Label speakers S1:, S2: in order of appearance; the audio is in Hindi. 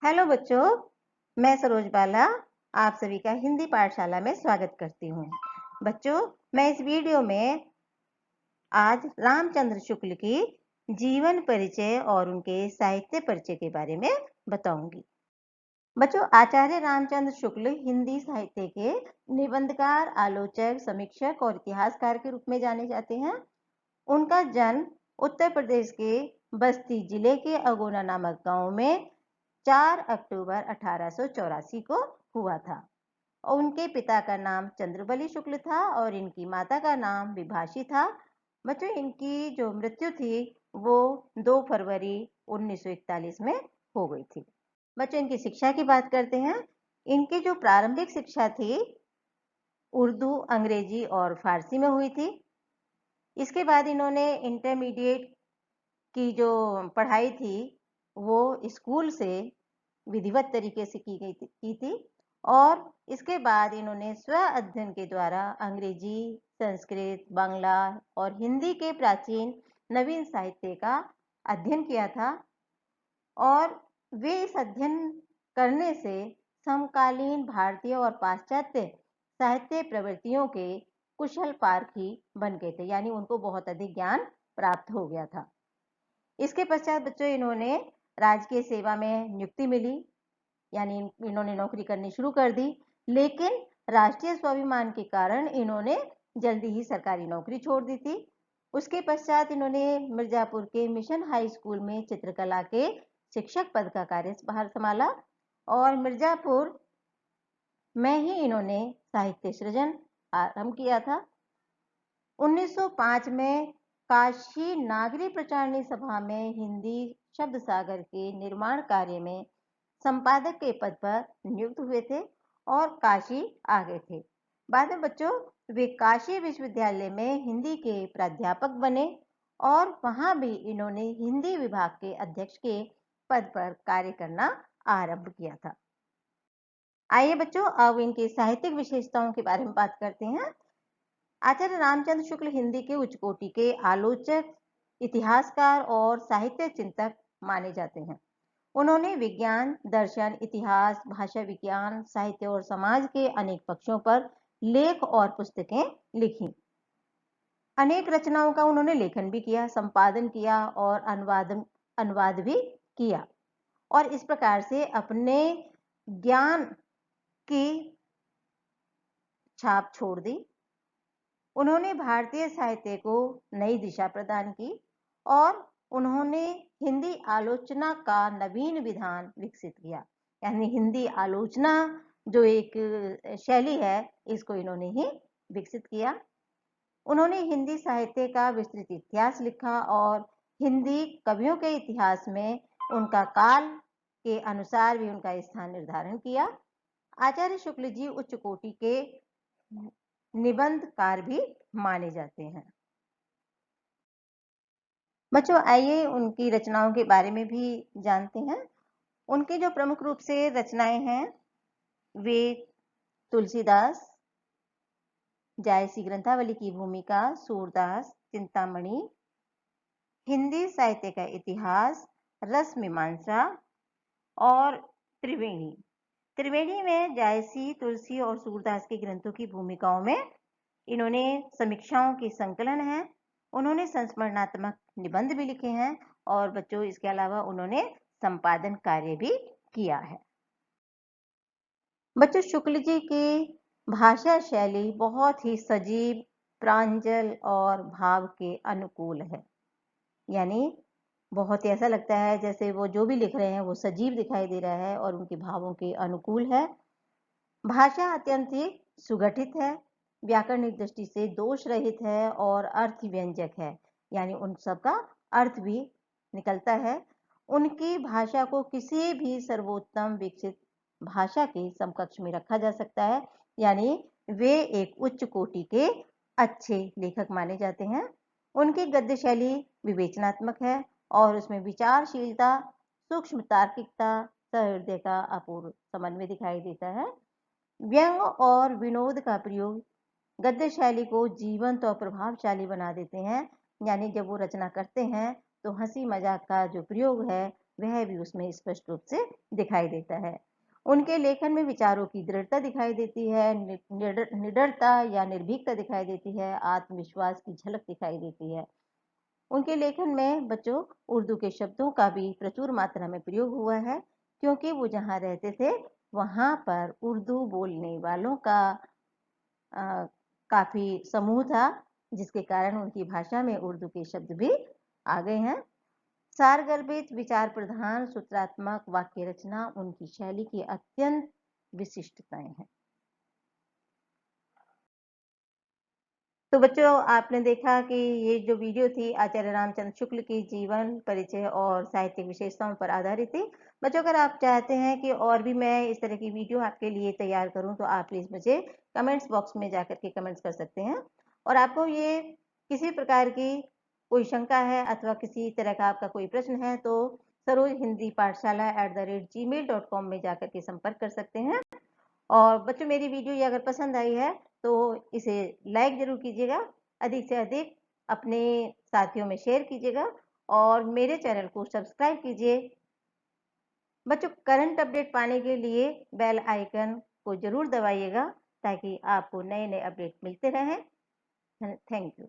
S1: हेलो बच्चों, मैं सरोज बाला आप सभी का हिंदी पाठशाला में स्वागत करती हूँ। बच्चों, मैं इस वीडियो में आज रामचंद्र शुक्ल की जीवन परिचय और उनके साहित्य परिचय के बारे में बताऊंगी। बच्चों, आचार्य रामचंद्र शुक्ल हिंदी साहित्य के निबंधकार, आलोचक, समीक्षक और इतिहासकार के रूप में जाने जाते हैं। उनका जन्म उत्तर प्रदेश के बस्ती जिले के अगोना नामक गांव में 4 अक्टूबर 1884 को हुआ था। और उनके पिता का नाम चंद्रबली शुक्ल था और इनकी माता का नाम विभाषी था। बच्चों, इनकी जो मृत्यु थी वो 2 फरवरी 1941 में हो गई थी। बच्चों, इनकी शिक्षा की बात करते हैं। इनकी जो प्रारंभिक शिक्षा थी उर्दू, अंग्रेजी और फारसी में हुई थी। इसके बाद इन्होंने इंटरमीडिएट की जो पढ़ाई थी वो स्कूल से विधिवत तरीके से की थी और इसके बाद इन्होंने स्व अध्ययन के द्वारा अंग्रेजी, संस्कृत, बांग्ला और हिंदी के प्राचीन नवीन साहित्य का अध्ययन किया था और वे इस अध्ययन करने से समकालीन भारतीय और पाश्चात्य साहित्य प्रवृत्तियों के कुशल पारखी बन गए थे, यानी उनको बहुत अधिक ज्ञान प्राप्त हो गया था। इसके पश्चात बच्चों इन्होंने राजकीय सेवा में नियुक्ति मिली, यानी इन्होंने नौकरी करनी शुरू कर दी, लेकिन राष्ट्रीय स्वाभिमान के कारण इन्होंने जल्दी ही सरकारी नौकरी छोड़ दी थी। उसके पश्चात इन्होंने मिर्जापुर के मिशन हाई स्कूल में चित्रकला के शिक्षक पद का कार्यभार संभाला और मिर्जापुर में ही इन्होंने साहित्य सृजन आरंभ किया था। 1905 में काशी नागरी प्रचारणी सभा में हिंदी शब्द सागर के निर्माण कार्य में संपादक के पद पर नियुक्त हुए थे और काशी आ गए थे। बाद में बच्चों वे काशी विश्वविद्यालय में हिंदी के प्राध्यापक बने और वहां भी इन्होंने हिंदी विभाग के अध्यक्ष के पद पर कार्य करना आरंभ किया था। आइए बच्चों, अब इनकी साहित्यिक विशेषताओं के बारे में बात करते हैं। आचार्य रामचंद्र शुक्ल हिंदी के उच्च कोटि के आलोचक, इतिहासकार और साहित्य चिंतक माने जाते हैं। उन्होंने विज्ञान, दर्शन, इतिहास, भाषा विज्ञान, साहित्य और समाज के अनेक पक्षों पर लेख और पुस्तकें लिखी। अनेक रचनाओं का उन्होंने लेखन भी किया, संपादन किया और अनुवाद भी किया और इस प्रकार से अपने ज्ञान की छाप छोड़ दी। उन्होंने भारतीय साहित्य को नई दिशा प्रदान की और उन्होंने हिंदी आलोचना का नवीन विधान विकसित किया, यानी हिंदी आलोचना जो एक शैली है इसको इन्होंने ही विकसित किया। उन्होंने हिंदी साहित्य का विस्तृत इतिहास लिखा और हिंदी कवियों के इतिहास में उनका काल के अनुसार भी उनका स्थान निर्धारण किया। आचार्य शुक्ल जी उच्च कोटि के निबंधकार भी माने जाते हैं। बच्चों, आइए उनकी रचनाओं के बारे में भी जानते हैं। उनकी जो प्रमुख रूप से रचनाएं हैं वे तुलसीदास, जायसी ग्रंथावली की भूमिका, सूरदास, चिंतामणि, हिंदी साहित्य का इतिहास, रस मीमांसा और त्रिवेणी। त्रिवेणी में जायसी, तुलसी और सूरदास के ग्रंथों की भूमिकाओं में इन्होंने समीक्षाओं की संकलन है। उन्होंने संस्मरणात्मक निबंध भी लिखे हैं और बच्चों इसके अलावा उन्होंने संपादन कार्य भी किया है। बच्चों, शुक्ल जी की भाषा शैली बहुत ही सजीव, प्रांजल और भाव के अनुकूल है, यानी बहुत ही ऐसा लगता है जैसे वो जो भी लिख रहे हैं वो सजीव दिखाई दे रहा है और उनके भावों के अनुकूल है। भाषा अत्यंत ही सुगठित है, व्याकरणिक दृष्टि से दोष रहित है और अर्थ व्यंजक है, यानी उन सबका अर्थ भी निकलता है। उनकी भाषा को किसी भी सर्वोत्तम विकसित भाषा के समकक्ष में रखा जा सकता है, यानी वे एक उच्च कोटि के अच्छे लेखक माने जाते हैं। उनकी गद्य शैली विवेचनात्मक है और उसमें विचारशीलता, सूक्ष्म तार्किकता, सहृदय का अपूर्व समन्वय दिखाई देता है। व्यंग और विनोद का प्रयोग गद्य शैली को जीवंत और प्रभावशाली बना देते हैं, यानी जब वो रचना करते हैं तो हंसी मजाक का जो प्रयोग है वह भी उसमें स्पष्ट रूप से दिखाई देता है। उनके लेखन में विचारों की दृढ़ता दिखाई देती है, निडरता या निर्भीकता दिखाई देती है, आत्मविश्वास की झलक दिखाई देती है। उनके लेखन में बच्चों उर्दू के शब्दों का भी प्रचुर मात्रा में प्रयोग हुआ है, क्योंकि वो जहाँ रहते थे वहाँ पर उर्दू बोलने वालों का काफी समूह था, जिसके कारण उनकी भाषा में उर्दू के शब्द भी आ गए हैं। सारगर्भित, विचार प्रधान, सूत्रात्मक वाक्य रचना उनकी शैली की अत्यंत विशिष्टताएं हैं। तो बच्चों, आपने देखा कि ये जो वीडियो थी आचार्य रामचंद्र शुक्ल की जीवन, परिचय और साहित्यिक विशेषताओं पर आधारित थी। बच्चों, अगर आप चाहते हैं कि और भी मैं इस तरह की वीडियो आपके लिए तैयार करूं तो आप प्लीज़ मुझे कमेंट्स बॉक्स में जाकर के कमेंट्स कर सकते हैं। और आपको ये किसी प्रकार की कोई शंका है अथवा किसी तरह का आपका कोई प्रश्न है तो sarojhindipathshala@gmail.com में जाकर के संपर्क कर सकते हैं। और बच्चों, मेरी वीडियो ये अगर पसंद आई है तो इसे लाइक जरूर कीजिएगा, अधिक से अधिक अपने साथियों में शेयर कीजिएगा और मेरे चैनल को सब्सक्राइब कीजिए। बच्चों, करंट अपडेट पाने के लिए बेल आइकन को जरूर दबाइएगा ताकि आपको नए नए अपडेट मिलते रहें। Thank you.